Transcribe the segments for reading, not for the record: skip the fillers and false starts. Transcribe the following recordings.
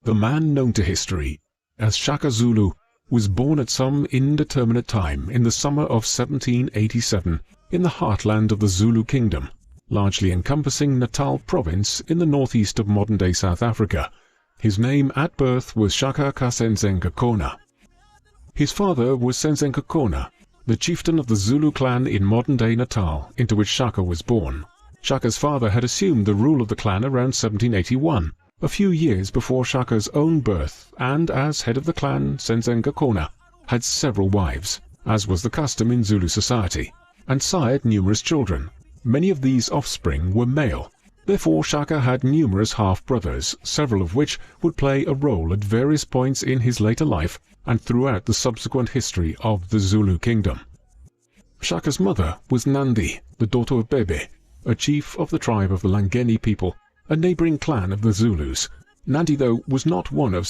The man known to history as Shaka Zulu was born at some indeterminate time in the summer of 1787 in the heartland of the Zulu kingdom, largely encompassing Natal province in the northeast of modern-day South Africa. His name at birth was Shaka Kona. His father was Kona, the chieftain of the Zulu clan in modern-day Natal, into which Shaka was born. Shaka's father had assumed the rule of the clan around 1781, a few years before Shaka's own birth, and as head of the clan, Kona had several wives, as was the custom in Zulu society, and sired numerous children. Many of these offspring were male. Therefore Shaka had numerous half-brothers, several of which would play a role at various points in his later life and throughout the subsequent history of the Zulu kingdom. Shaka's mother was Nandi, the daughter of Bebe, a chief of the tribe of the Langeni people, a neighboring clan of the Zulus. Nandi, though, was not one of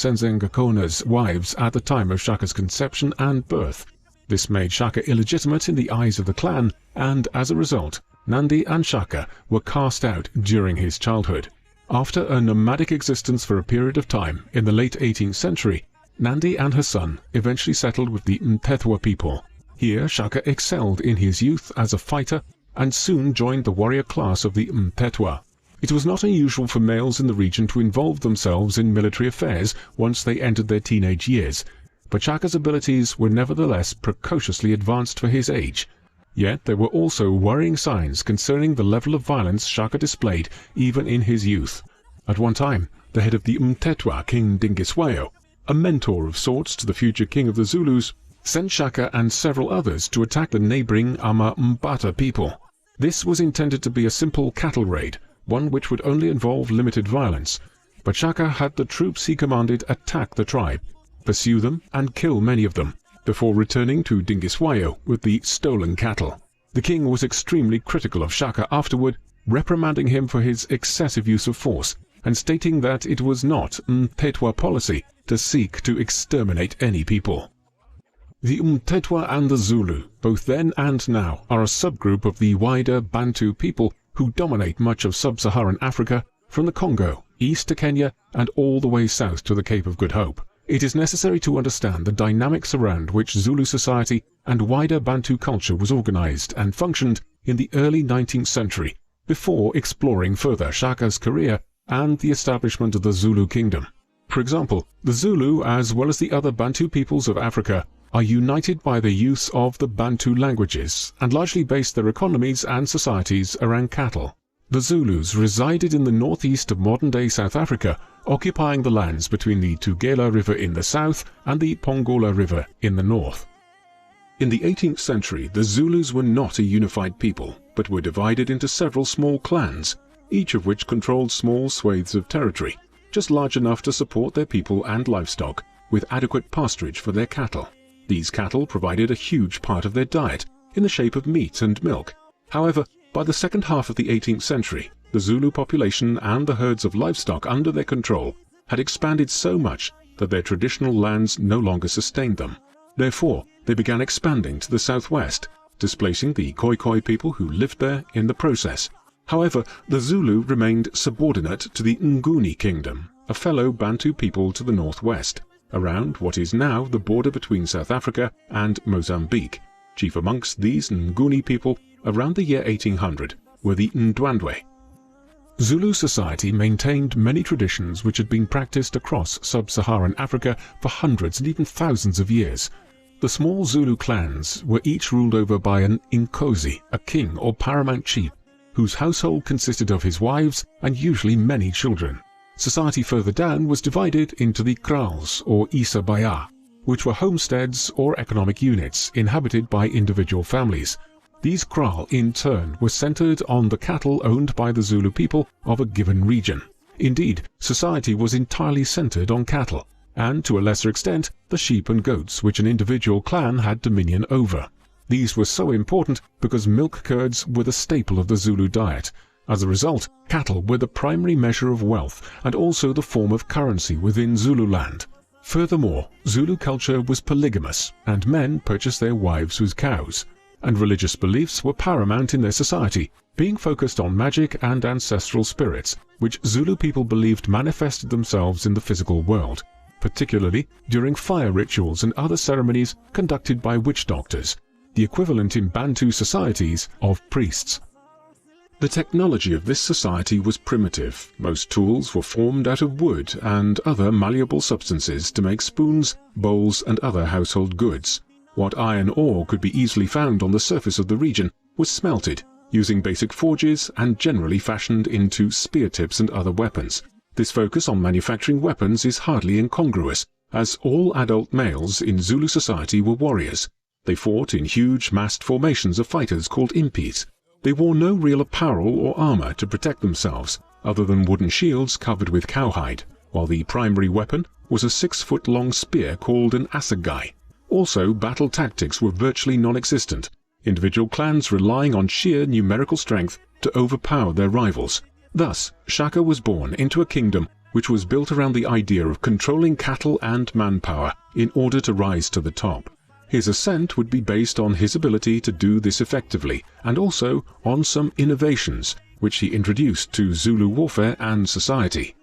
Kona's wives at the time of Shaka's conception and birth. This made Shaka illegitimate in the eyes of the clan, and as a result, Nandi and Shaka were cast out during his childhood. After a nomadic existence for a period of time in the late 18th century, Nandi and her son eventually settled with the Mthethwa people. Here Shaka excelled in his youth as a fighter and soon joined the warrior class of the Mthethwa. It was not unusual for males in the region to involve themselves in military affairs once they entered their teenage years, but Shaka's abilities were nevertheless precociously advanced for his age. Yet there were also worrying signs concerning the level of violence Shaka displayed even in his youth. At one time, the head of the Mthethwa, King Dingiswayo, a mentor of sorts to the future king of the Zulus, sent Shaka and several others to attack the neighboring Mbata people. This was intended to be a simple cattle raid, one which would only involve limited violence, but Shaka had the troops he commanded attack the tribe, pursue them and kill many of them, before returning to Dingiswayo with the stolen cattle. The king was extremely critical of Shaka afterward, reprimanding him for his excessive use of force, and stating that it was not Mthethwa policy to seek to exterminate any people. The Mthethwa and the Zulu, both then and now, are a subgroup of the wider Bantu people who dominate much of sub-Saharan Africa, from the Congo, east to Kenya, and all the way south to the Cape of Good Hope. It is necessary to understand the dynamics around which Zulu society and wider Bantu culture was organized and functioned in the early 19th century, before exploring further Shaka's career and the establishment of the Zulu kingdom. For example, the Zulu, as well as the other Bantu peoples of Africa, are united by the use of the Bantu languages and largely base their economies and societies around cattle. The Zulus resided in the northeast of modern-day South Africa, occupying the lands between the Tugela River in the south and the Pongola River in the north. In the 18th century, the Zulus were not a unified people, but were divided into several small clans, each of which controlled small swathes of territory, just large enough to support their people and livestock, with adequate pasturage for their cattle. These cattle provided a huge part of their diet, in the shape of meat and milk. However, by the second half of the 18th century, the Zulu population and the herds of livestock under their control had expanded so much that their traditional lands no longer sustained them. Therefore, they began expanding to the southwest, displacing the Khoikhoi people who lived there in the process. However, the Zulu remained subordinate to the Nguni kingdom, a fellow Bantu people to the northwest, around what is now the border between South Africa and Mozambique. Chief amongst these Nguni people, around the year 1800, were the Ndwandwe. Zulu society maintained many traditions which had been practiced across sub-Saharan Africa for hundreds and even thousands of years. The small Zulu clans were each ruled over by an Inkosi, a king or paramount chief, whose household consisted of his wives and usually many children. Society further down was divided into the kraals or Isabaya, which were homesteads or economic units inhabited by individual families. These kraal, in turn, were centered on the cattle owned by the Zulu people of a given region. Indeed, society was entirely centered on cattle, and to a lesser extent the sheep and goats which an individual clan had dominion over. These were so important because milk curds were the staple of the Zulu diet. As a result, cattle were the primary measure of wealth and also the form of currency within Zululand. Furthermore, Zulu culture was polygamous, and men purchased their wives with cows. and religious beliefs were paramount in their society, being focused on magic and ancestral spirits, which Zulu people believed manifested themselves in the physical world, particularly during fire rituals and other ceremonies conducted by witch doctors, the equivalent in Bantu societies of priests. The technology of this society was primitive. Most tools were formed out of wood and other malleable substances to make spoons, bowls, and other household goods. What iron ore could be easily found on the surface of the region was smelted, using basic forges and generally fashioned into spear tips and other weapons. This focus on manufacturing weapons is hardly incongruous, as all adult males in Zulu society were warriors. They fought in huge massed formations of fighters called impis. They wore no real apparel or armor to protect themselves, other than wooden shields covered with cowhide, while the primary weapon was a 6-foot-long spear called an assegai. Also, battle tactics were virtually non-existent, individual clans relying on sheer numerical strength to overpower their rivals. Thus, Shaka was born into a kingdom which was built around the idea of controlling cattle and manpower in order to rise to the top. His ascent would be based on his ability to do this effectively, and also on some innovations which he introduced to Zulu warfare and society.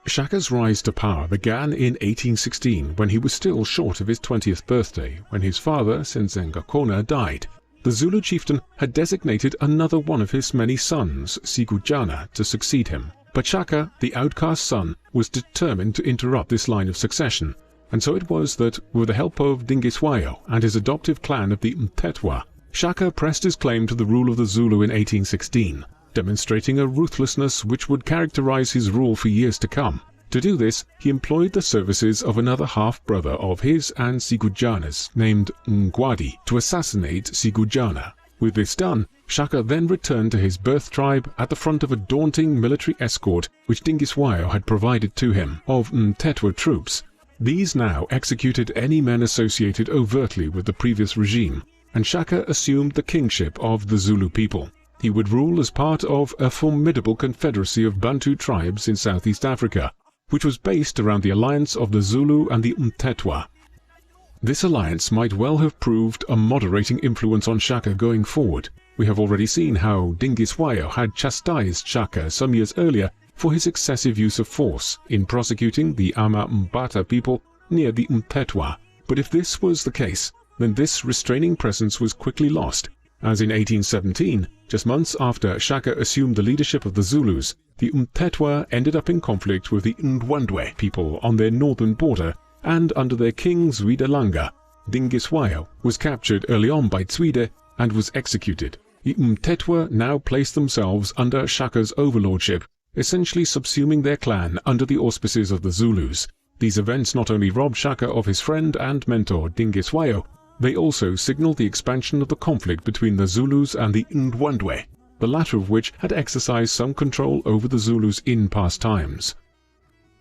Shaka's rise to power began in 1816 when he was still short of his 20th birthday, when his father, Senzengakona, died. The Zulu chieftain had designated another one of his many sons, Sigujana, to succeed him. But Shaka, the outcast son, was determined to interrupt this line of succession, and so it was that, with the help of Dingiswayo and his adoptive clan of the Mtetwa, Shaka pressed his claim to the rule of the Zulu in 1816, demonstrating a ruthlessness which would characterize his rule for years to come. To do this, he employed the services of another half-brother of his and Sigujana's, named Ngwadi, to assassinate Sigujana. With this done, Shaka then returned to his birth tribe at the front of a daunting military escort which Dingiswayo had provided to him, of Mtetwa troops. These now executed any men associated overtly with the previous regime, and Shaka assumed the kingship of the Zulu people. He would rule as part of a formidable confederacy of Bantu tribes in Southeast Africa, which was based around the alliance of the Zulu and the Mtetwa. This alliance might well have proved a moderating influence on Shaka going forward. We have already seen how Dingiswayo had chastised Shaka some years earlier for his excessive use of force in prosecuting the Ama Mbata people near the Mtetwa. But if this was the case, then this restraining presence was quickly lost, as in 1817, just months after Shaka assumed the leadership of the Zulus, the Mtetwa ended up in conflict with the Ndwandwe people on their northern border, and under their king Zwide, Dingiswayo was captured early on by Zwide and was executed. The Mtetwa now placed themselves under Shaka's overlordship, essentially subsuming their clan under the auspices of the Zulus. These events not only robbed Shaka of his friend and mentor Dingiswayo, they also signaled the expansion of the conflict between the Zulus and the Ndwandwe, the latter of which had exercised some control over the Zulus in past times.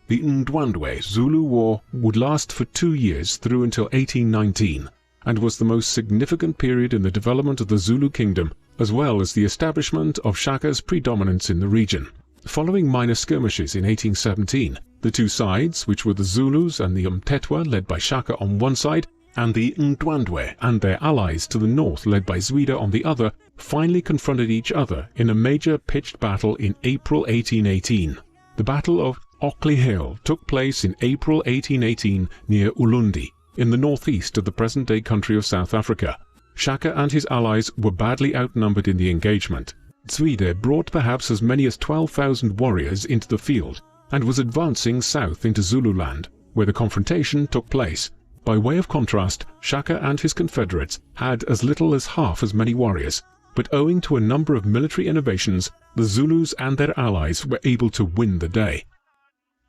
The Ndwandwe-Zulu War would last for 2 years through until 1819, and was the most significant period in the development of the Zulu kingdom, as well as the establishment of Shaka's predominance in the region. Following minor skirmishes in 1817, the two sides, which were the Zulus and the Mtetwa led by Shaka on one side, and the Ndwandwe and their allies to the north led by Zwide on the other, finally confronted each other in a major pitched battle in April 1818. The Battle of Ockley Hill took place in April 1818 near Ulundi, in the northeast of the present-day country of South Africa. Shaka and his allies were badly outnumbered in the engagement. Zwide brought perhaps as many as 12,000 warriors into the field, and was advancing south into Zululand, where the confrontation took place. By way of contrast, Shaka and his confederates had as little as half as many warriors, but owing to a number of military innovations, the Zulus and their allies were able to win the day.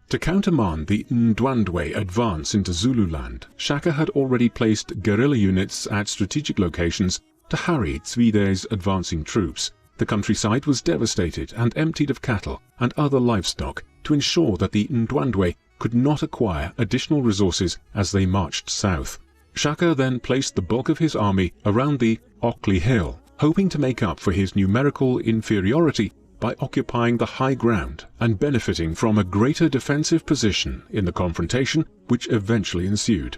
To countermand the Ndwandwe advance into Zululand, Shaka had already placed guerrilla units at strategic locations to harry Zwide's advancing troops. The countryside was devastated and emptied of cattle and other livestock to ensure that the Ndwandwe could not acquire additional resources as they marched south. Shaka then placed the bulk of his army around the Ockley Hill, hoping to make up for his numerical inferiority by occupying the high ground and benefiting from a greater defensive position in the confrontation which eventually ensued.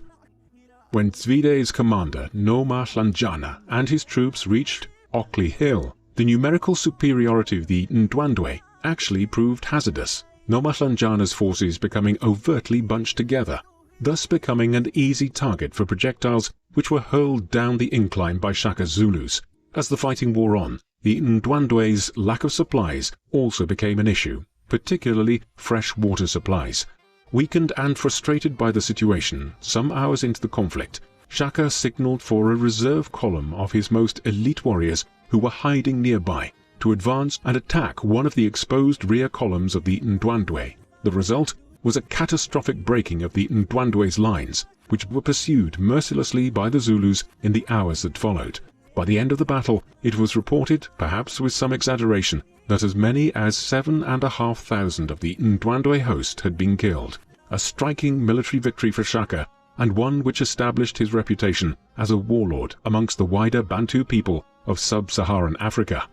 when Zwide's commander Nomahlanjana and his troops reached Ockley Hill, the numerical superiority of the Ndwandwe actually proved hazardous, Nomahlanjana's forces becoming overtly bunched together, thus becoming an easy target for projectiles which were hurled down the incline by Shaka Zulus. As the fighting wore on, the Ndwandwe's lack of supplies also became an issue, particularly fresh water supplies. Weakened and frustrated by the situation, some hours into the conflict, Shaka signalled for a reserve column of his most elite warriors who were hiding nearby to advance and attack one of the exposed rear columns of the Ndwandwe. The result was a catastrophic breaking of the Ndwandwe's lines, which were pursued mercilessly by the Zulus in the hours that followed. By the end of the battle, it was reported, perhaps with some exaggeration, that as many as 7,500 of the Ndwandwe host had been killed, a striking military victory for Shaka, and one which established his reputation as a warlord amongst the wider Bantu people of sub-Saharan Africa.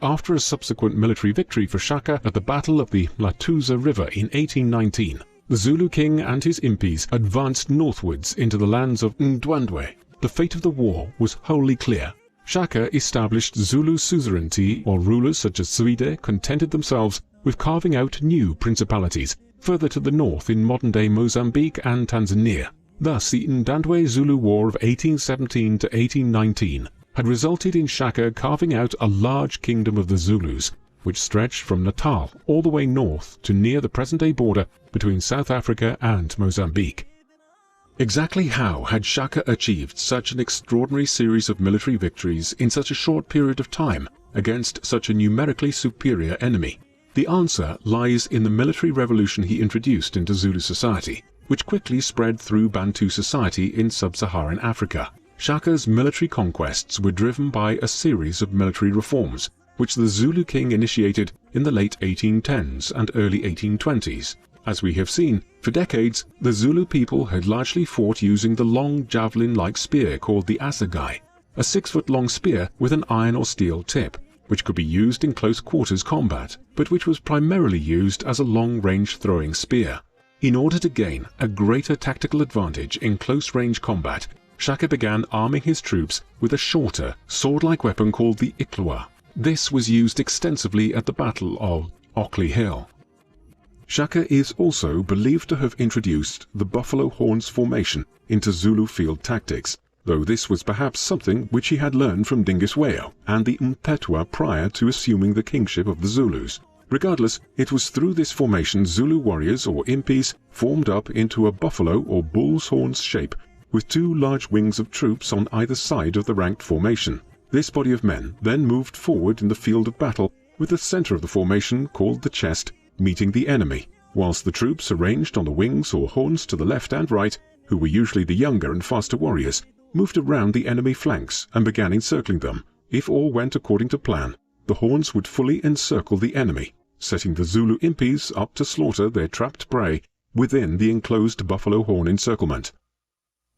After a subsequent military victory for Shaka at the Battle of the Latuza River in 1819, the Zulu king and his impis advanced northwards into the lands of Ndwandwe. The fate of the war was wholly clear. Shaka established Zulu suzerainty, while rulers such as Zwide contented themselves with carving out new principalities further to the north in modern-day Mozambique and Tanzania. Thus the Ndwandwe-Zulu War of 1817 to 1819 had resulted in Shaka carving out a large kingdom of the Zulus, which stretched from Natal all the way north to near the present-day border between South Africa and Mozambique. Exactly how had Shaka achieved such an extraordinary series of military victories in such a short period of time against such a numerically superior enemy? The answer lies in the military revolution he introduced into Zulu society, which quickly spread through Bantu society in sub-Saharan Africa. Shaka's military conquests were driven by a series of military reforms, which the Zulu king initiated in the late 1810s and early 1820s. As we have seen, for decades, the Zulu people had largely fought using the long javelin-like spear called the assegai, a 6-foot-long spear with an iron or steel tip, which could be used in close-quarters combat, but which was primarily used as a long-range throwing spear. In order to gain a greater tactical advantage in close-range combat, Shaka began arming his troops with a shorter, sword-like weapon called the iklwa. This was used extensively at the Battle of Ockley Hill. Shaka is also believed to have introduced the buffalo horns formation into Zulu field tactics, though this was perhaps something which he had learned from Dingiswayo and the Mthethwa prior to assuming the kingship of the Zulus. Regardless, it was through this formation Zulu warriors or impis formed up into a buffalo or bull's horns shape with 2 large wings of troops on either side of the ranked formation. This body of men then moved forward in the field of battle with the center of the formation, called the chest, meeting the enemy, whilst the troops arranged on the wings or horns to the left and right, who were usually the younger and faster warriors, moved around the enemy flanks and began encircling them. If all went according to plan, the horns would fully encircle the enemy, setting the Zulu impis up to slaughter their trapped prey within the enclosed buffalo horn encirclement.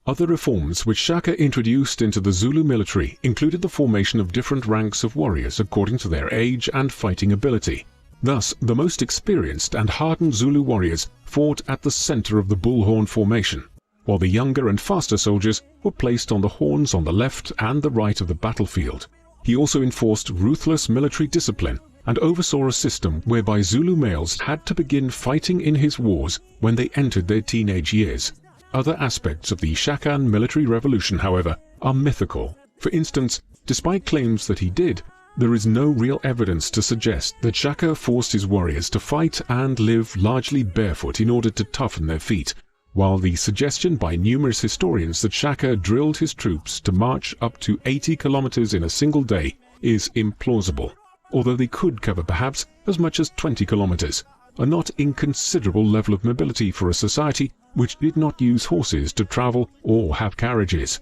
Other reforms which Shaka introduced into the Zulu military included the formation of different ranks of warriors according to their age and fighting ability. Thus, the most experienced and hardened Zulu warriors fought at the center of the bullhorn formation, while the younger and faster soldiers were placed on the horns on the left and the right of the battlefield. He also enforced ruthless military discipline and oversaw a system whereby Zulu males had to begin fighting in his wars when they entered their teenage years. Other aspects of the Shakan military revolution, however, are mythical. For instance, despite claims that he did, there is no real evidence to suggest that Shaka forced his warriors to fight and live largely barefoot in order to toughen their feet, while the suggestion by numerous historians that Shaka drilled his troops to march up to 80 kilometers in a single day is implausible, although they could cover perhaps as much as 20 kilometers, a not inconsiderable level of mobility for a society which did not use horses to travel or have carriages.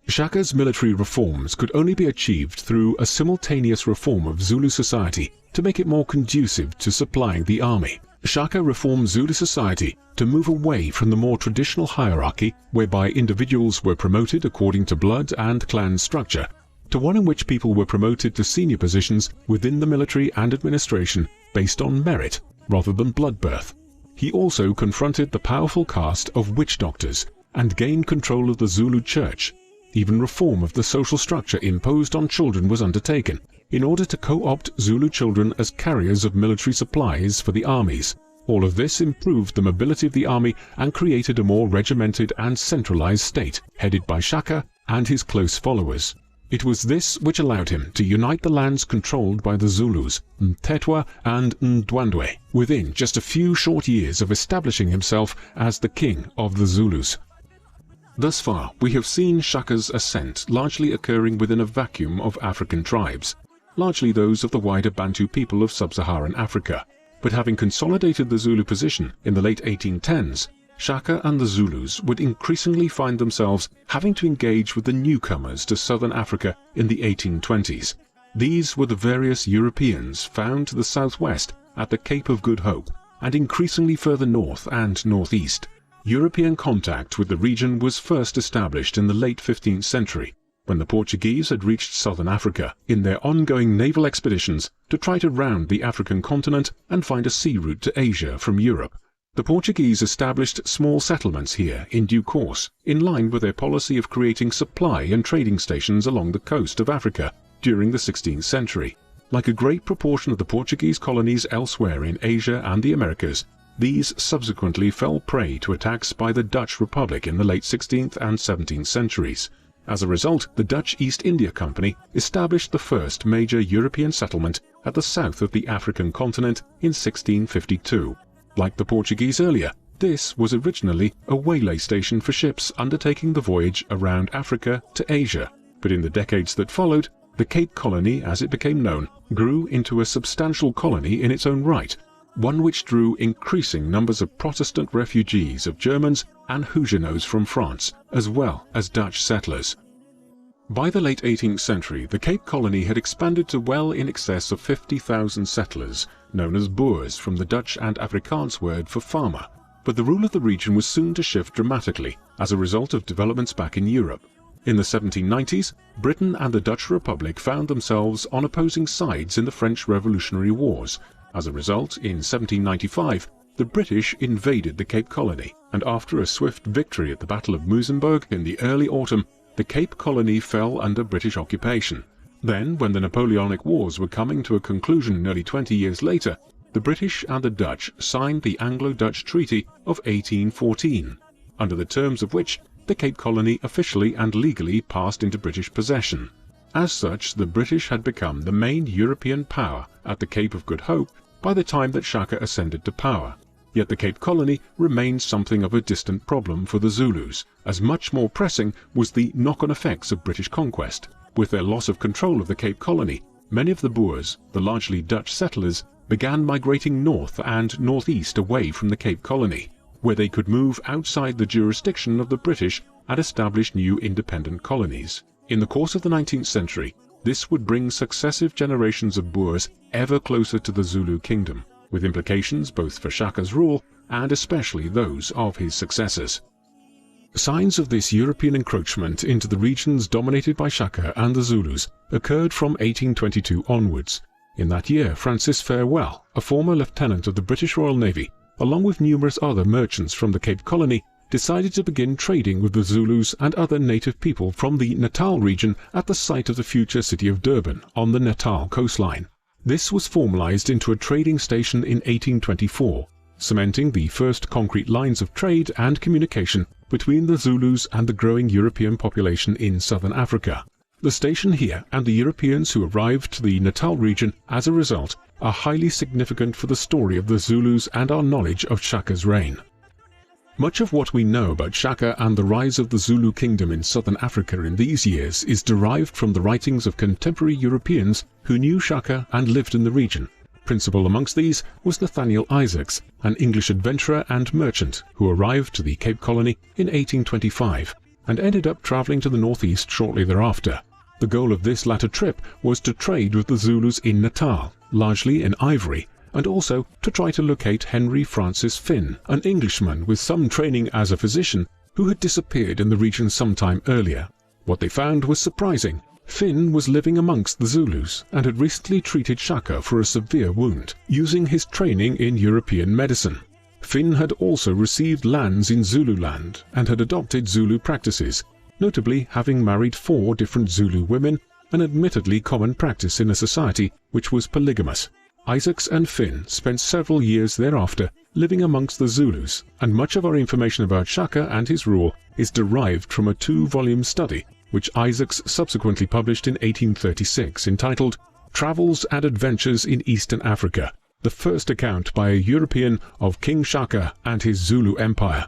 Shaka's military reforms could only be achieved through a simultaneous reform of Zulu society to make it more conducive to supplying the army. Shaka reformed Zulu society to move away from the more traditional hierarchy whereby individuals were promoted according to blood and clan structure, to one in which people were promoted to senior positions within the military and administration based on merit rather than blood birth. He also confronted the powerful caste of witch doctors, and gain control of the Zulu church. Even reform of the social structure imposed on children was undertaken, in order to co-opt Zulu children as carriers of military supplies for the armies. All of this improved the mobility of the army and created a more regimented and centralized state, headed by Shaka and his close followers. It was this which allowed him to unite the lands controlled by the Zulus, Mthethwa and Ndwandwe, within just a few short years of establishing himself as the king of the Zulus. Thus far, we have seen Shaka's ascent largely occurring within a vacuum of African tribes, largely those of the wider Bantu people of sub-Saharan Africa. But having consolidated the Zulu position in the late 1810s, Shaka and the Zulus would increasingly find themselves having to engage with the newcomers to southern Africa in the 1820s. These were the various Europeans found to the southwest at the Cape of Good Hope, and increasingly further north and northeast. European contact with the region was first established in the late 15th century, when the Portuguese had reached southern Africa in their ongoing naval expeditions to try to round the African continent and find a sea route to Asia from Europe. The Portuguese established small settlements here in due course, in line with their policy of creating supply and trading stations along the coast of Africa during the 16th century. Like a great proportion of the Portuguese colonies elsewhere in Asia and the Americas, these subsequently fell prey to attacks by the Dutch Republic in the late 16th and 17th centuries. As a result, the Dutch East India Company established the first major European settlement at the south of the African continent in 1652. Like the Portuguese earlier, this was originally a waylay station for ships undertaking the voyage around Africa to Asia, but in the decades that followed, the Cape Colony, as it became known, grew into a substantial colony in its own right, one which drew increasing numbers of Protestant refugees of Germans and Huguenots from France, as well as Dutch settlers. By the late 18th century, the Cape Colony had expanded to well in excess of 50,000 settlers, known as Boers from the Dutch and Afrikaans word for farmer, but the rule of the region was soon to shift dramatically as a result of developments back in Europe. In the 1790s, Britain and the Dutch Republic found themselves on opposing sides in the French Revolutionary Wars. As a result, in 1795, the British invaded the Cape Colony, and after a swift victory at the Battle of Muizenberg in the early autumn, the Cape Colony fell under British occupation. Then, when the Napoleonic Wars were coming to a conclusion nearly 20 years later, the British and the Dutch signed the Anglo-Dutch Treaty of 1814, under the terms of which the Cape Colony officially and legally passed into British possession. As such, the British had become the main European power at the Cape of Good Hope by the time that Shaka ascended to power. Yet the Cape Colony remained something of a distant problem for the Zulus, as much more pressing was the knock-on effects of British conquest. With their loss of control of the Cape Colony, many of the Boers, the largely Dutch settlers, began migrating north and northeast away from the Cape Colony, where they could move outside the jurisdiction of the British and establish new independent colonies. In the course of the 19th century, this would bring successive generations of Boers ever closer to the Zulu kingdom, with implications both for Shaka's rule and especially those of his successors. Signs of this European encroachment into the regions dominated by Shaka and the Zulus occurred from 1822 onwards. In that year, Francis Farewell, a former lieutenant of the British Royal Navy, along with numerous other merchants from the Cape Colony, decided to begin trading with the Zulus and other native people from the Natal region at the site of the future city of Durban on the Natal coastline. This was formalized into a trading station in 1824, cementing the first concrete lines of trade and communication between the Zulus and the growing European population in southern Africa. The station here and the Europeans who arrived to the Natal region as a result are highly significant for the story of the Zulus and our knowledge of Shaka's reign. Much of what we know about Shaka and the rise of the Zulu kingdom in southern Africa in these years is derived from the writings of contemporary Europeans who knew Shaka and lived in the region. Principal amongst these was Nathaniel Isaacs, an English adventurer and merchant who arrived to the Cape Colony in 1825 and ended up travelling to the northeast shortly thereafter. The goal of this latter trip was to trade with the Zulus in Natal, largely in ivory, and also to try to locate Henry Francis Finn, an Englishman with some training as a physician who had disappeared in the region some time earlier. What they found was surprising. Finn was living amongst the Zulus and had recently treated Shaka for a severe wound, using his training in European medicine. Finn had also received lands in Zululand and had adopted Zulu practices, notably having married 4 different Zulu women, an admittedly common practice in a society which was polygamous. Isaacs and Finn spent several years thereafter living amongst the Zulus, and much of our information about Shaka and his rule is derived from a 2-volume study which Isaacs subsequently published in 1836 entitled Travels and Adventures in Eastern Africa, the first account by a European of King Shaka and his Zulu Empire.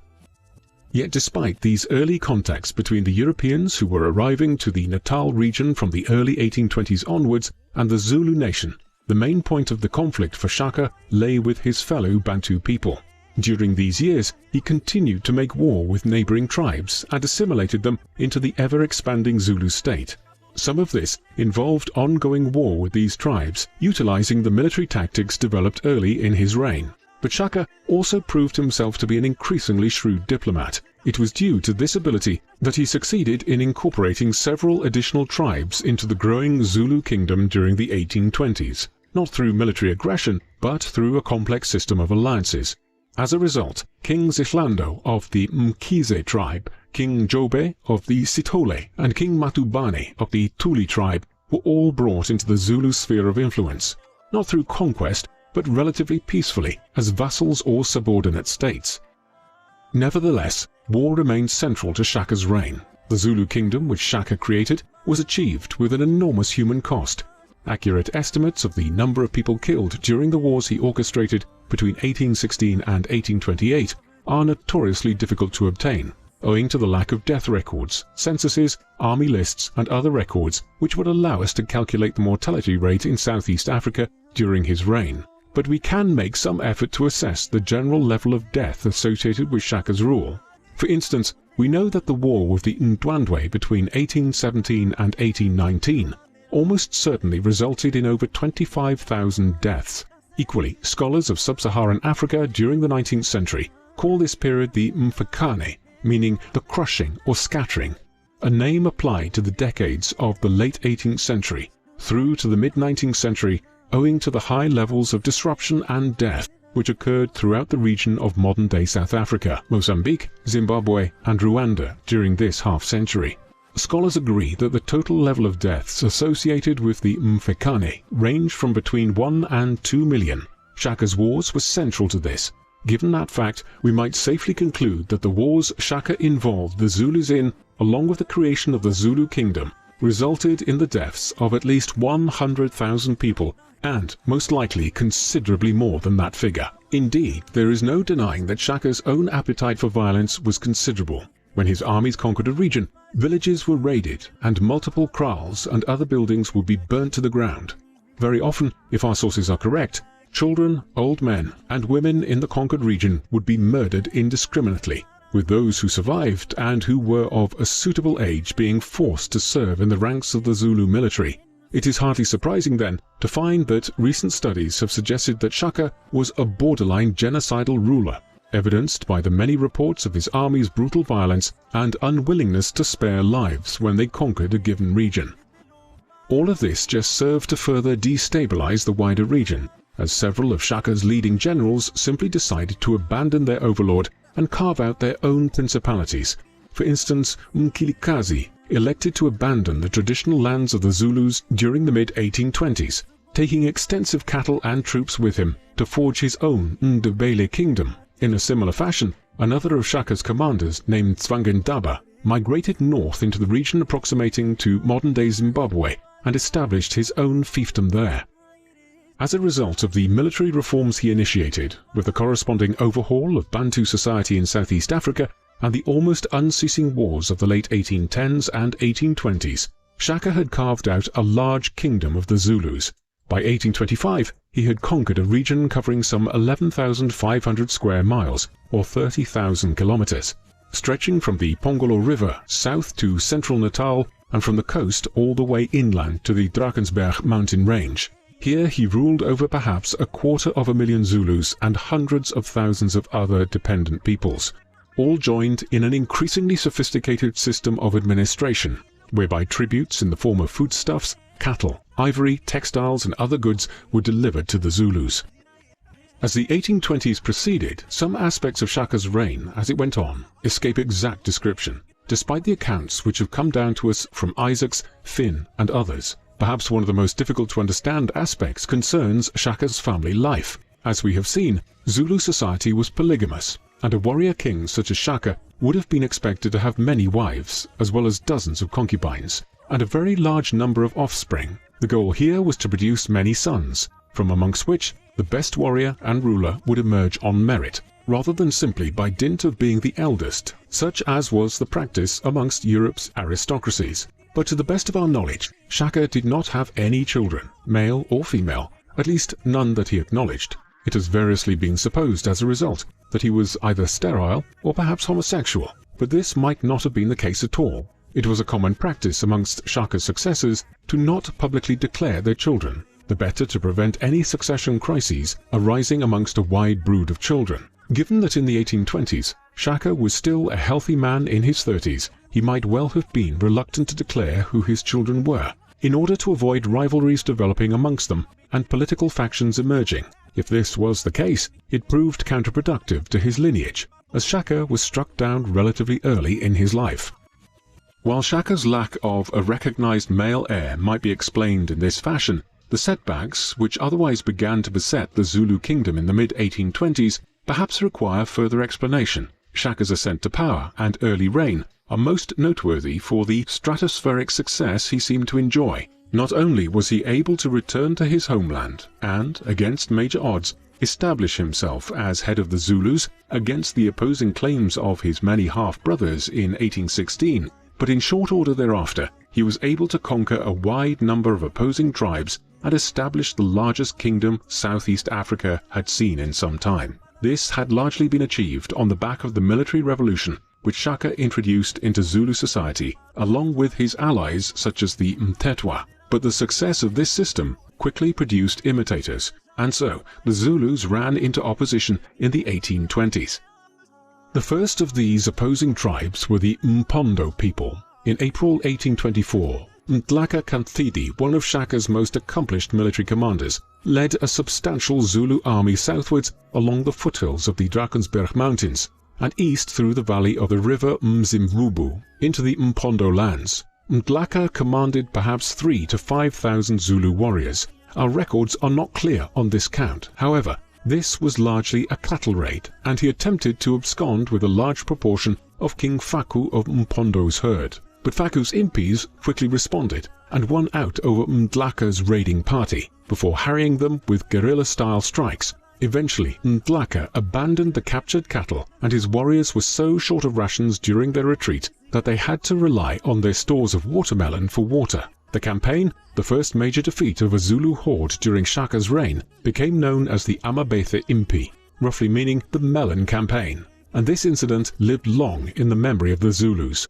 Yet despite these early contacts between the Europeans who were arriving to the Natal region from the early 1820s onwards and the Zulu nation, the main point of the conflict for Shaka lay with his fellow Bantu people. During these years, he continued to make war with neighboring tribes and assimilated them into the ever-expanding Zulu state. Some of this involved ongoing war with these tribes, utilizing the military tactics developed early in his reign. But Shaka also proved himself to be an increasingly shrewd diplomat. It was due to this ability that he succeeded in incorporating several additional tribes into the growing Zulu kingdom during the 1820s, not through military aggression, but through a complex system of alliances. As a result, King Zihlando of the Mkhize tribe, King Jobe of the Sithole, and King Matubane of the Tuli tribe were all brought into the Zulu sphere of influence, not through conquest, but relatively peacefully as vassals or subordinate states. Nevertheless, war remained central to Shaka's reign. The Zulu kingdom which Shaka created was achieved with an enormous human cost. Accurate estimates of the number of people killed during the wars he orchestrated between 1816 and 1828 are notoriously difficult to obtain, owing to the lack of death records, censuses, army lists and other records which would allow us to calculate the mortality rate in Southeast Africa during his reign. But we can make some effort to assess the general level of death associated with Shaka's rule. For instance, we know that the war with the Ndwandwe between 1817 and 1819 almost certainly resulted in over 25,000 deaths. Equally, scholars of sub-Saharan Africa during the 19th century call this period the Mfekane, meaning the crushing or scattering, a name applied to the decades of the late 18th century through to the mid-19th century, owing to the high levels of disruption and death which occurred throughout the region of modern-day South Africa, Mozambique, Zimbabwe and Rwanda during this half-century. Scholars agree that the total level of deaths associated with the Mfekane range from between 1 and 2 million. Shaka's wars were central to this. Given that fact, we might safely conclude that the wars Shaka involved the Zulus in, along with the creation of the Zulu kingdom, resulted in the deaths of at least 100,000 people, and most likely considerably more than that figure. Indeed, there is no denying that Shaka's own appetite for violence was considerable. When his armies conquered a region, villages were raided and multiple kraals and other buildings would be burnt to the ground. Very often, if our sources are correct, children, old men and women in the conquered region would be murdered indiscriminately, with those who survived and who were of a suitable age being forced to serve in the ranks of the Zulu military. It is hardly surprising then to find that recent studies have suggested that Shaka was a borderline genocidal ruler, evidenced by the many reports of his army's brutal violence and unwillingness to spare lives when they conquered a given region. All of this just served to further destabilize the wider region, as several of Shaka's leading generals simply decided to abandon their overlord and carve out their own principalities. For instance, Mkilikazi elected to abandon the traditional lands of the Zulus during the mid-1820s, taking extensive cattle and troops with him to forge his own Ndebele kingdom. In a similar fashion, another of Shaka's commanders, named Zwangendaba, migrated north into the region approximating to modern-day Zimbabwe and established his own fiefdom there. As a result of the military reforms he initiated, with the corresponding overhaul of Bantu society in Southeast Africa and the almost unceasing wars of the late 1810s and 1820s, Shaka had carved out a large kingdom of the Zulus. By 1825, he had conquered a region covering some 11,500 square miles, or 30,000 kilometers, stretching from the Pongolo River south to central Natal and from the coast all the way inland to the Drakensberg mountain range. Here he ruled over perhaps 250,000 Zulus and hundreds of thousands of other dependent peoples, all joined in an increasingly sophisticated system of administration, whereby tributes in the form of foodstuffs, cattle, ivory, textiles and other goods were delivered to the Zulus. As the 1820s proceeded, some aspects of Shaka's reign as it went on escape exact description, despite the accounts which have come down to us from Isaacs, Finn, and others. Perhaps one of the most difficult to understand aspects concerns Shaka's family life. As we have seen, Zulu society was polygamous, and a warrior king such as Shaka would have been expected to have many wives, as well as dozens of concubines, and a very large number of offspring. The goal here was to produce many sons, from amongst which the best warrior and ruler would emerge on merit, rather than simply by dint of being the eldest, such as was the practice amongst Europe's aristocracies. But to the best of our knowledge, Shaka did not have any children, male or female, at least none that he acknowledged. It has variously been supposed as a result that he was either sterile or perhaps homosexual, but this might not have been the case at all. It was a common practice amongst Shaka's successors to not publicly declare their children, the better to prevent any succession crises arising amongst a wide brood of children. Given that in the 1820s, Shaka was still a healthy man in his 30s, he might well have been reluctant to declare who his children were, in order to avoid rivalries developing amongst them and political factions emerging. If this was the case, it proved counterproductive to his lineage, as Shaka was struck down relatively early in his life. While Shaka's lack of a recognized male heir might be explained in this fashion, the setbacks which otherwise began to beset the Zulu kingdom in the mid-1820s perhaps require further explanation. Shaka's ascent to power and early reign are most noteworthy for the stratospheric success he seemed to enjoy. Not only was he able to return to his homeland and, against major odds, establish himself as head of the Zulus against the opposing claims of his many half-brothers in 1816, but in short order thereafter he was able to conquer a wide number of opposing tribes and establish the largest kingdom Southeast Africa had seen in some time. This had largely been achieved on the back of the military revolution which Shaka introduced into Zulu society, along with his allies such as the Mthethwa. But the success of this system quickly produced imitators, and so the Zulus ran into opposition in the 1820s. The first of these opposing tribes were the Mpondo people. In April 1824, Mdlaka Kanthidi, one of Shaka's most accomplished military commanders, led a substantial Zulu army southwards along the foothills of the Drakensberg Mountains and east through the valley of the river Mzimvubu into the Mpondo lands. Mdlaka commanded perhaps 3,000 to 5,000 Zulu warriors. Our records are not clear on this count. However, this was largely a cattle raid, and he attempted to abscond with a large proportion of King Faku of Mpondo's herd. But Faku's impis quickly responded and won out over Mdlaka's raiding party, before harrying them with guerrilla-style strikes. Eventually, Mdlaka abandoned the captured cattle, and his warriors were so short of rations during their retreat that they had to rely on their stores of watermelon for water. The campaign, the first major defeat of a Zulu horde during Shaka's reign, became known as the Amabethe Impi, roughly meaning the Melon Campaign, and this incident lived long in the memory of the Zulus.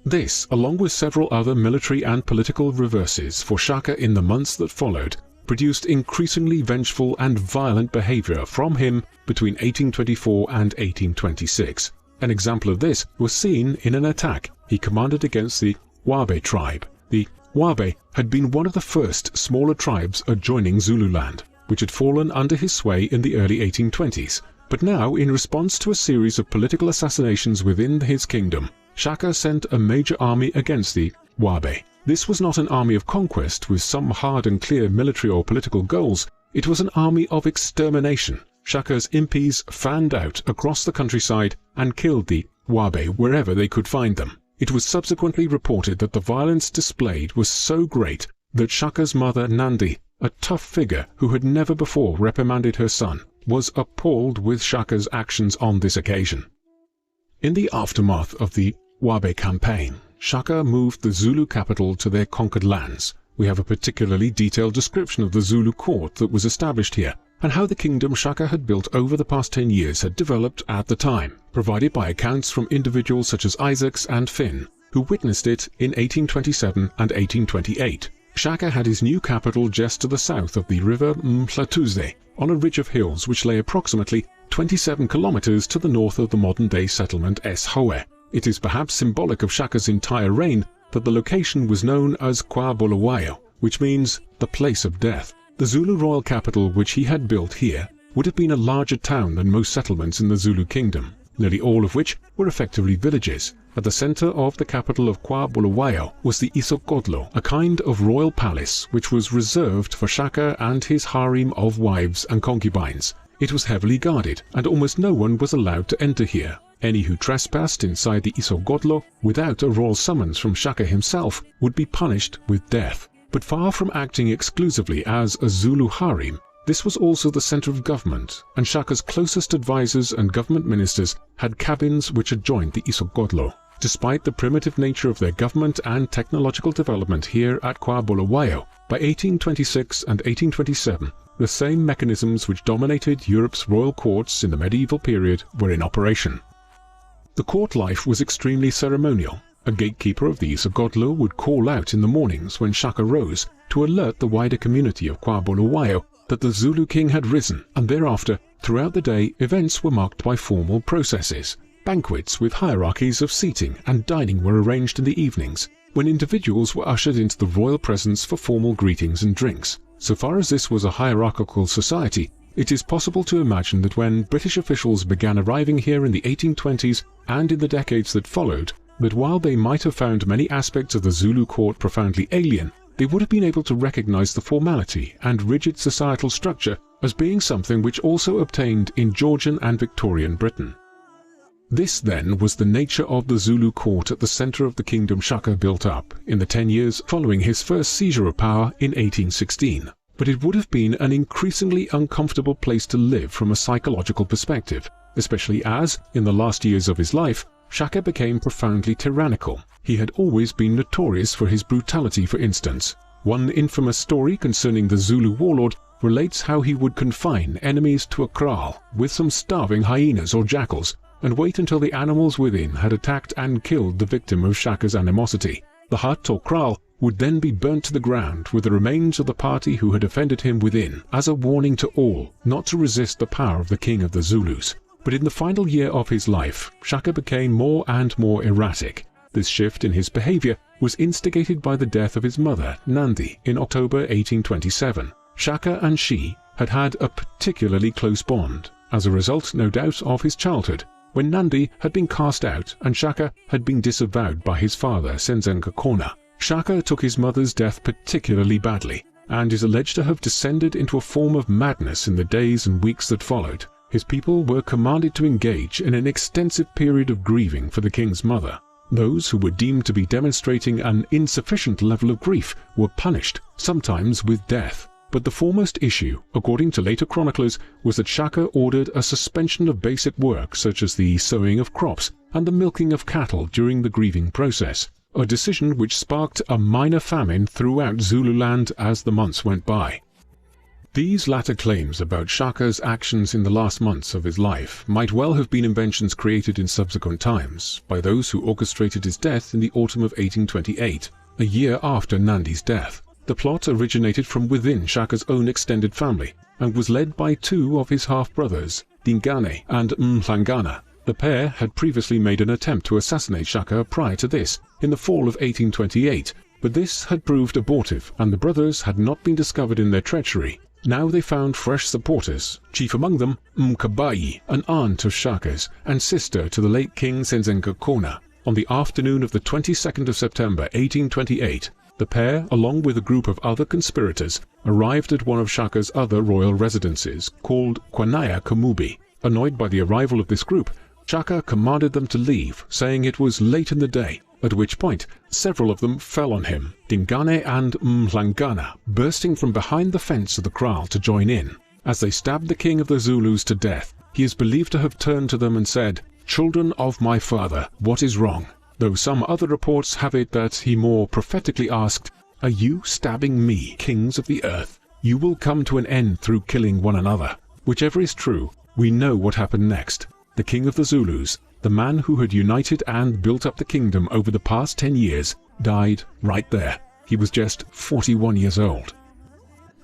This, along with several other military and political reverses for Shaka in the months that followed, produced increasingly vengeful and violent behavior from him between 1824 and 1826. An example of this was seen in an attack he commanded against the Wabe tribe. The Wabe had been one of the first smaller tribes adjoining Zululand, which had fallen under his sway in the early 1820s. But now, in response to a series of political assassinations within his kingdom, Shaka sent a major army against the Wabe. This was not an army of conquest with some hard and clear military or political goals. It was an army of extermination. Shaka's impis fanned out across the countryside and killed the Wabe wherever they could find them. It was subsequently reported that the violence displayed was so great that Shaka's mother Nandi, a tough figure who had never before reprimanded her son, was appalled with Shaka's actions on this occasion. In the aftermath of the Wabe campaign, Shaka moved the Zulu capital to their conquered lands. We have a particularly detailed description of the Zulu court that was established here, and how the kingdom Shaka had built over the past 10 years had developed at the time, provided by accounts from individuals such as Isaacs and Finn, who witnessed it in 1827 and 1828. Shaka had his new capital just to the south of the river Mhlathuze, on a ridge of hills which lay approximately 27 kilometers to the north of the modern-day settlement Eshowe. It is perhaps symbolic of Shaka's entire reign that the location was known as Kwa Bulawayo, which means the place of death. The Zulu royal capital which he had built here would have been a larger town than most settlements in the Zulu kingdom, nearly all of which were effectively villages. At the center of the capital of Bulawayo was the isandlwana, a kind of royal palace which was reserved for Shaka and his harem of wives and concubines. It was heavily guarded, and almost no one was allowed to enter here. Any who trespassed inside the isandlwana without a royal summons from Shaka himself would be punished with death. But far from acting exclusively as a Zulu harem, this was also the center of government, and Shaka's closest advisors and government ministers had cabins which adjoined the isandlwana. Despite the primitive nature of their government and technological development here at Bulawayo, by 1826 and 1827, the same mechanisms which dominated Europe's royal courts in the medieval period were in operation. The court life was extremely ceremonial. A gatekeeper of the isandlwana would call out in the mornings when Shaka rose to alert the wider community of Bulawayo that the Zulu king had risen, and thereafter, throughout the day, events were marked by formal processes. Banquets with hierarchies of seating and dining were arranged in the evenings, when individuals were ushered into the royal presence for formal greetings and drinks. So far as this was a hierarchical society, it is possible to imagine that when British officials began arriving here in the 1820s and in the decades that followed, that while they might have found many aspects of the Zulu court profoundly alien, they would have been able to recognize the formality and rigid societal structure as being something which also obtained in Georgian and Victorian Britain. This, then, was the nature of the Zulu court at the center of the kingdom Shaka built up in the 10 years following his first seizure of power in 1816. But it would have been an increasingly uncomfortable place to live from a psychological perspective, especially as, in the last years of his life, Shaka became profoundly tyrannical. He had always been notorious for his brutality, for instance. One infamous story concerning the Zulu warlord relates how he would confine enemies to a kraal with some starving hyenas or jackals, and wait until the animals within had attacked and killed the victim of Shaka's animosity. The hut or kraal would then be burnt to the ground with the remains of the party who had offended him within, as a warning to all not to resist the power of the king of the Zulus. But in the final year of his life, Shaka became more and more erratic. This shift in his behavior was instigated by the death of his mother, Nandi, in October 1827. Shaka and she had had a particularly close bond, as a result, no doubt, of his childhood, when Nandi had been cast out and Shaka had been disavowed by his father, Kona. Shaka took his mother's death particularly badly, and is alleged to have descended into a form of madness in the days and weeks that followed. His people were commanded to engage in an extensive period of grieving for the king's mother. Those who were deemed to be demonstrating an insufficient level of grief were punished, sometimes with death. But the foremost issue, according to later chroniclers, was that Shaka ordered a suspension of basic work such as the sowing of crops and the milking of cattle during the grieving process, a decision which sparked a minor famine throughout Zululand as the months went by. These latter claims about Shaka's actions in the last months of his life might well have been inventions created in subsequent times by those who orchestrated his death in the autumn of 1828, a year after Nandi's death. The plot originated from within Shaka's own extended family and was led by two of his half-brothers, Dingane and Mhlangana. The pair had previously made an attempt to assassinate Shaka prior to this, in the fall of 1828, but this had proved abortive and the brothers had not been discovered in their treachery. Now they found fresh supporters, chief among them Mkabayi, an aunt of Shaka's and sister to the late King Kona. On the afternoon of the 22nd of September 1828, the pair, along with a group of other conspirators, arrived at one of Shaka's other royal residences, called Kwanaya Kamubi. Annoyed by the arrival of this group, Shaka commanded them to leave, saying it was late in the day, at which point several of them fell on him, Dingane and Mhlangana bursting from behind the fence of the kraal to join in. As they stabbed the king of the Zulus to death, he is believed to have turned to them and said, "Children of my father, what is wrong?" Though some other reports have it that he more prophetically asked, "Are you stabbing me, kings of the earth? You will come to an end through killing one another." Whichever is true, we know what happened next. The king of the Zulus, the man who had united and built up the kingdom over the past 10 years, died right there. He was just 41 years old.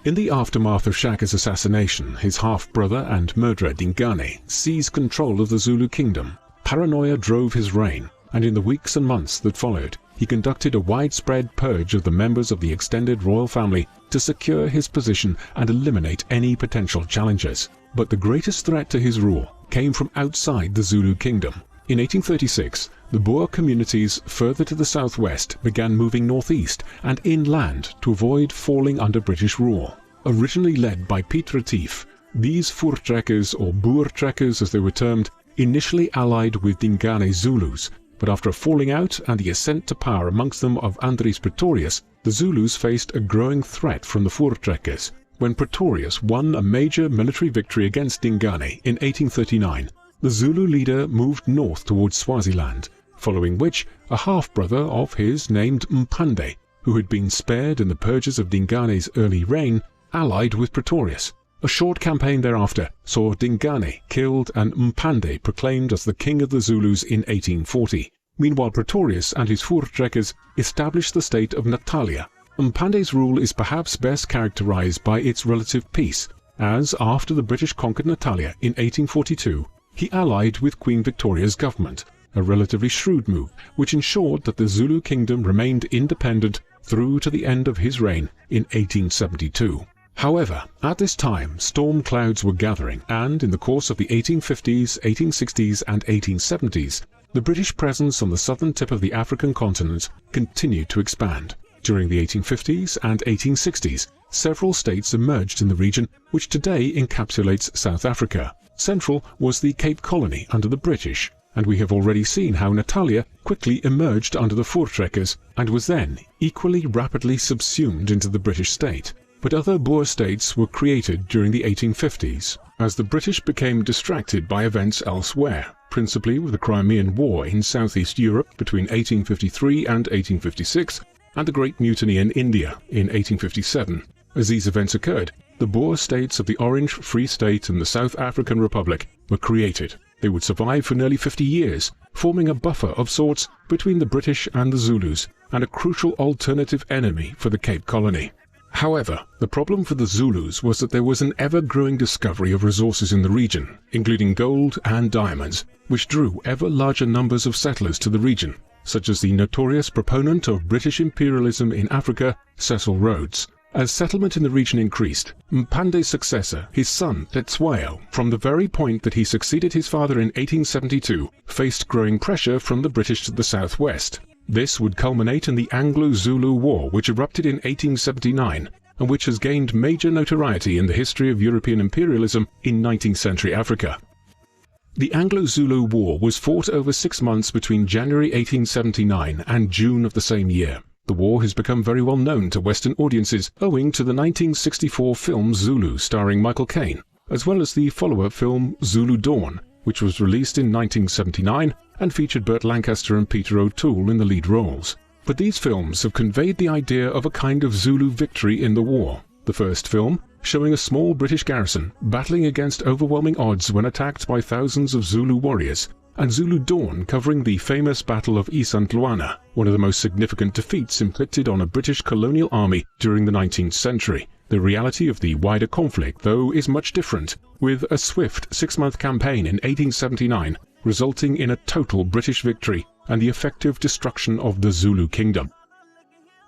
In the aftermath of Shaka's assassination, his half-brother and murderer Dingane seized control of the Zulu kingdom. Paranoia drove his reign, and in the weeks and months that followed, he conducted a widespread purge of the members of the extended royal family to secure his position and eliminate any potential challengers. But the greatest threat to his rule came from outside the Zulu kingdom. In 1836, the Boer communities further to the southwest began moving northeast and inland to avoid falling under British rule. Originally led by Piet Retief, these voortrekkers, or boertrekkers as they were termed, initially allied with Dingane Zulus, but after a falling out and the ascent to power amongst them of Andries Pretorius, the Zulus faced a growing threat from the voortrekkers. When Pretorius won a major military victory against Dingane in 1839, the Zulu leader moved north towards Swaziland, following which a half-brother of his named Mpande, who had been spared in the purges of Dingane's early reign, allied with Pretorius. A short campaign thereafter saw Dingane killed and Mpande proclaimed as the king of the Zulus in 1840. Meanwhile, Pretorius and his voortrekkers established the state of Natalia. Mpande's rule is perhaps best characterized by its relative peace, as after the British conquered Natalia in 1842, he allied with Queen Victoria's government, a relatively shrewd move which ensured that the Zulu kingdom remained independent through to the end of his reign in 1872. However, at this time storm clouds were gathering, and in the course of the 1850s, 1860s and 1870s, the British presence on the southern tip of the African continent continued to expand. During the 1850s and 1860s, several states emerged in the region which today encapsulates South Africa. Central was the Cape Colony under the British, and we have already seen how Natalia quickly emerged under the voortrekkers and was then equally rapidly subsumed into the British state. But other Boer states were created during the 1850s, as the British became distracted by events elsewhere, principally with the Crimean War in southeast Europe between 1853 and 1856, and the Great Mutiny in India in 1857. As these events occurred, the Boer states of the Orange Free State and the South African Republic were created. They would survive for nearly 50 years, forming a buffer of sorts between the British and the Zulus, and a crucial alternative enemy for the Cape Colony. However, the problem for the Zulus was that there was an ever-growing discovery of resources in the region, including gold and diamonds, which drew ever larger numbers of settlers to the region, such as the notorious proponent of British imperialism in Africa, Cecil Rhodes. As settlement in the region increased, Mpande's successor, his son Tetsuayo, from the very point that he succeeded his father in 1872, faced growing pressure from the British to the southwest. This would culminate in the Anglo-Zulu War, which erupted in 1879, and which has gained major notoriety in the history of European imperialism in 19th century Africa. The Anglo-Zulu War was fought over 6 months between January 1879 and June of the same year. The war has become very well known to Western audiences owing to the 1964 film Zulu starring Michael Caine, as well as the follow-up film Zulu Dawn, which was released in 1979 and featured Burt Lancaster and Peter O'Toole in the lead roles. But these films have conveyed the idea of a kind of Zulu victory in the war. The first film, showing a small British garrison battling against overwhelming odds when attacked by thousands of Zulu warriors, and Zulu Dawn covering the famous Battle of Isandlwana, one of the most significant defeats inflicted on a British colonial army during the 19th century. The reality of the wider conflict, though, is much different, with a swift 6-month campaign in 1879 resulting in a total British victory and the effective destruction of the Zulu kingdom.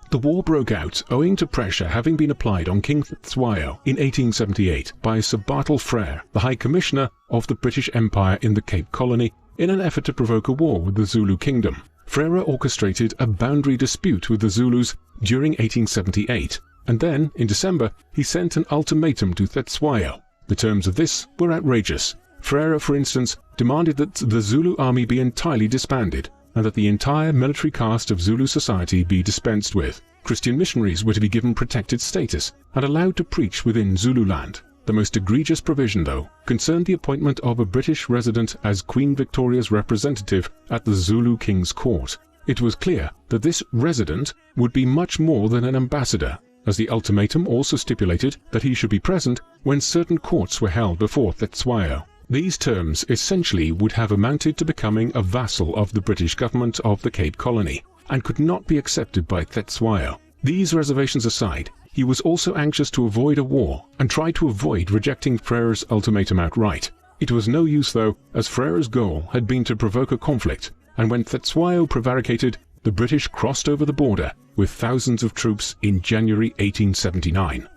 The war broke out owing to pressure having been applied on King Tetsuayo in 1878 by Sir Bartle Frere, the High Commissioner of the British Empire in the Cape Colony, in an effort to provoke a war with the Zulu kingdom. Frere orchestrated a boundary dispute with the Zulus during 1878, and then, in December, he sent an ultimatum to Tetsuayo. The terms of this were outrageous. Frere, for instance, demanded that the Zulu army be entirely disbanded, and that the entire military caste of Zulu society be dispensed with. Christian missionaries were to be given protected status and allowed to preach within Zululand. The most egregious provision, though, concerned the appointment of a British resident as Queen Victoria's representative at the Zulu King's court. It was clear that this resident would be much more than an ambassador, as the ultimatum also stipulated that he should be present when certain courts were held before Tetsuayo. These terms essentially would have amounted to becoming a vassal of the British government of the Cape Colony, and could not be accepted by Tetsuayo. These reservations aside, he was also anxious to avoid a war, and tried to avoid rejecting Frere's ultimatum outright. It was no use though, as Frere's goal had been to provoke a conflict, and when Tetsuayo prevaricated, the British crossed over the border with thousands of troops in January 1879.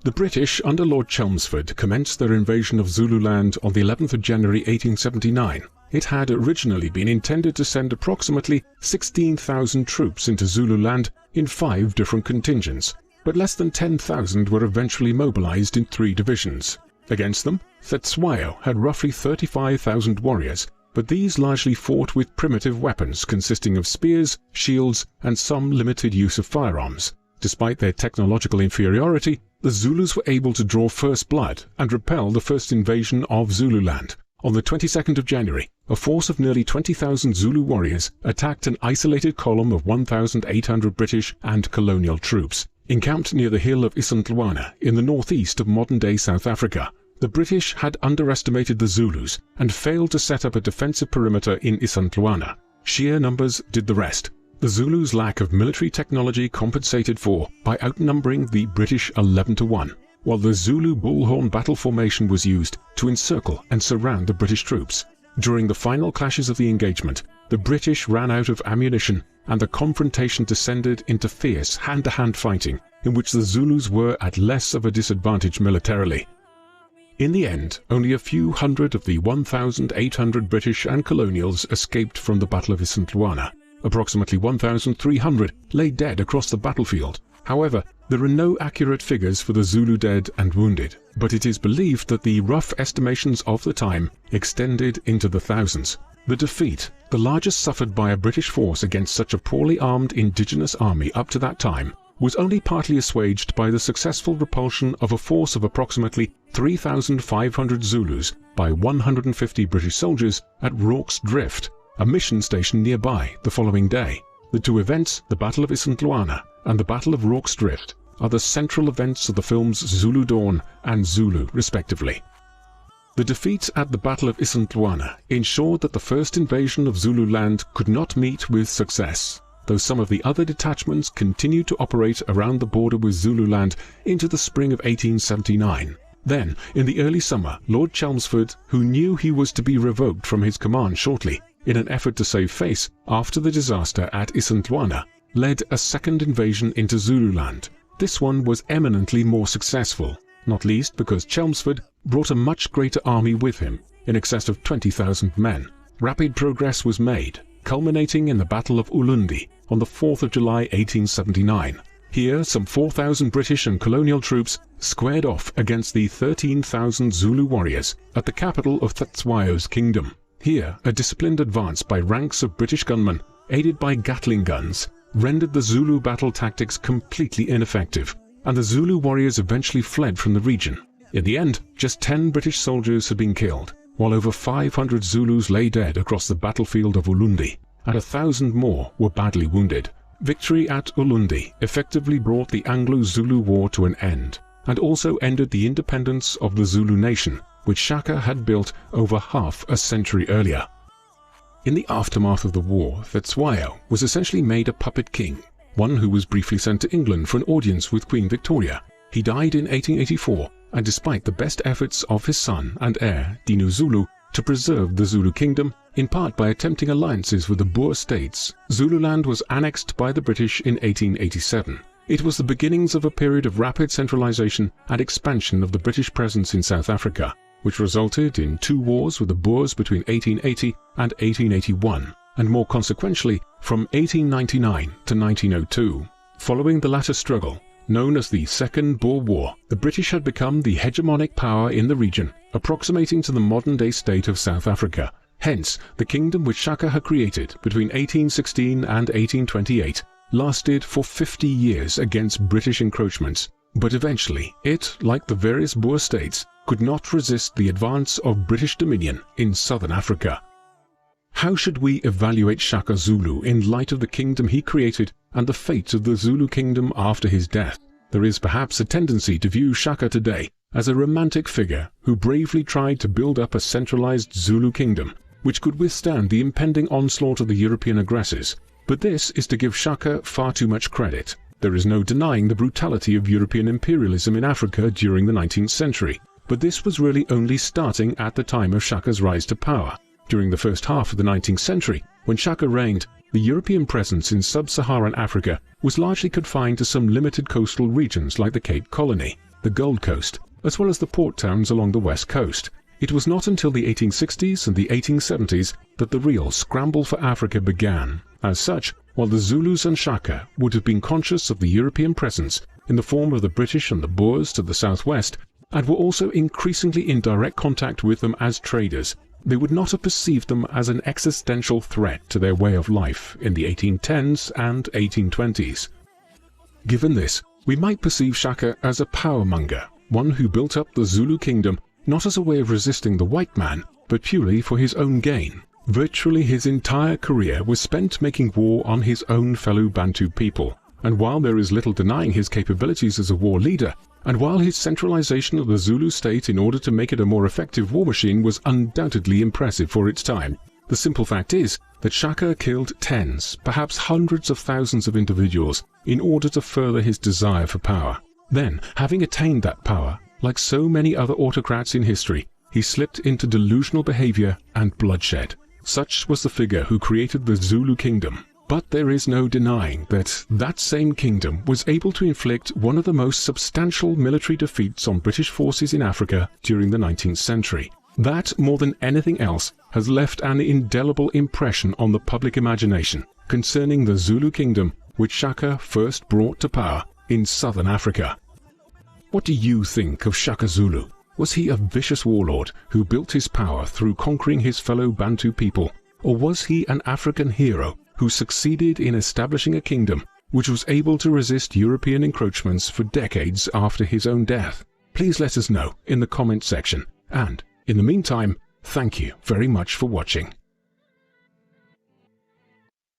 The British, under Lord Chelmsford, commenced their invasion of Zululand on the 11th of January 1879. It had originally been intended to send approximately 16,000 troops into Zululand in 5 different contingents, but less than 10,000 were eventually mobilized in 3 divisions. Against them, Cetshwayo had roughly 35,000 warriors, but these largely fought with primitive weapons consisting of spears, shields, and some limited use of firearms. Despite their technological inferiority, the Zulus were able to draw first blood and repel the first invasion of Zululand. On the 22nd of January, a force of nearly 20,000 Zulu warriors attacked an isolated column of 1,800 British and colonial troops, encamped near the hill of Isandlwana in the northeast of modern-day South Africa. The British had underestimated the Zulus and failed to set up a defensive perimeter in Isandlwana. Sheer numbers did the rest. The Zulus' lack of military technology compensated for by outnumbering the British 11-1, while the Zulu bullhorn battle formation was used to encircle and surround the British troops. During the final clashes of the engagement, the British ran out of ammunition and the confrontation descended into fierce hand-to-hand fighting in which the Zulus were at less of a disadvantage militarily. In the end, only a few hundred of the 1,800 British and colonials escaped from the Battle of Isandlwana. Approximately 1,300 lay dead across the battlefield. However, there are no accurate figures for the Zulu dead and wounded, but it is believed that the rough estimations of the time extended into the thousands. The defeat, the largest suffered by a British force against such a poorly armed indigenous army up to that time, was only partly assuaged by the successful repulsion of a force of approximately 3,500 Zulus by 150 British soldiers at Rorke's Drift, a mission station nearby, the following day. The 2 events, the Battle of Isandlwana and the Battle of Rorke's Drift, are the central events of the films Zulu Dawn and Zulu, respectively. The defeat at the Battle of Isandlwana ensured that the first invasion of Zululand could not meet with success, though some of the other detachments continued to operate around the border with Zululand into the spring of 1879. Then, in the early summer, Lord Chelmsford, who knew he was to be revoked from his command shortly, in an effort to save face after the disaster at Isandlwana, led a second invasion into Zululand. This one was eminently more successful, not least because Chelmsford brought a much greater army with him, in excess of 20,000 men. Rapid progress was made, culminating in the Battle of Ulundi on the 4th of July 1879. Here, some 4,000 British and colonial troops squared off against the 13,000 Zulu warriors at the capital of Cetshwayo's kingdom. Here, a disciplined advance by ranks of British gunmen, aided by Gatling guns, rendered the Zulu battle tactics completely ineffective, and the Zulu warriors eventually fled from the region. In the end, just 10 British soldiers had been killed, while over 500 Zulus lay dead across the battlefield of Ulundi, and 1,000 more were badly wounded. Victory at Ulundi effectively brought the Anglo-Zulu War to an end, and also ended the independence of the Zulu nation, which Shaka had built over half a century earlier. In the aftermath of the war, Cetshwayo was essentially made a puppet king, one who was briefly sent to England for an audience with Queen Victoria. He died in 1884, and despite the best efforts of his son and heir, Dinuzulu, to preserve the Zulu kingdom, in part by attempting alliances with the Boer states, Zululand was annexed by the British in 1887. It was the beginnings of a period of rapid centralization and expansion of the British presence in South Africa, which resulted in 2 wars with the Boers between 1880 and 1881, and more consequentially from 1899 to 1902. Following the latter struggle, known as the Second Boer War, the British had become the hegemonic power in the region, approximating to the modern-day state of South Africa. Hence, the kingdom which Shaka had created between 1816 and 1828 lasted for 50 years against British encroachments, but eventually it, like the various Boer states, could not resist the advance of British dominion in southern Africa. How should we evaluate Shaka Zulu in light of the kingdom he created and the fate of the Zulu kingdom after his death? There is perhaps a tendency to view Shaka today as a romantic figure who bravely tried to build up a centralized Zulu kingdom which could withstand the impending onslaught of the European aggressors. But this is to give Shaka far too much credit. There is no denying the brutality of European imperialism in Africa during the 19th century, but this was really only starting at the time of Shaka's rise to power. During the first half of the 19th century, when Shaka reigned, the European presence in sub-Saharan Africa was largely confined to some limited coastal regions like the Cape Colony. the Gold Coast, as well as the port towns along the west coast. It was not until the 1860s and the 1870s that the real scramble for Africa began. As such, while the Zulus and Shaka would have been conscious of the European presence in the form of the British and the Boers to the southwest, and were also increasingly in direct contact with them as traders, they would not have perceived them as an existential threat to their way of life in the 1810s and 1820s. Given this, we might perceive Shaka as a powermonger, one who built up the Zulu kingdom not as a way of resisting the white man, but purely for his own gain. Virtually his entire career was spent making war on his own fellow Bantu people, and while there is little denying his capabilities as a war leader, and while his centralization of the Zulu state in order to make it a more effective war machine was undoubtedly impressive for its time, the simple fact is that Shaka killed tens, perhaps hundreds of thousands of individuals in order to further his desire for power. Then, having attained that power, like so many other autocrats in history, he slipped into delusional behavior and bloodshed. Such was the figure who created the Zulu kingdom. But there is no denying that that same kingdom was able to inflict one of the most substantial military defeats on British forces in Africa during the 19th century. That, more than anything else, has left an indelible impression on the public imagination concerning the Zulu kingdom which Shaka first brought to power in southern Africa. What do you think of Shaka Zulu? Was he a vicious warlord who built his power through conquering his fellow Bantu people, or was he an African hero who succeeded in establishing a kingdom which was able to resist European encroachments for decades after his own death? Please let us know in the comment section, and in the meantime, thank you very much for watching.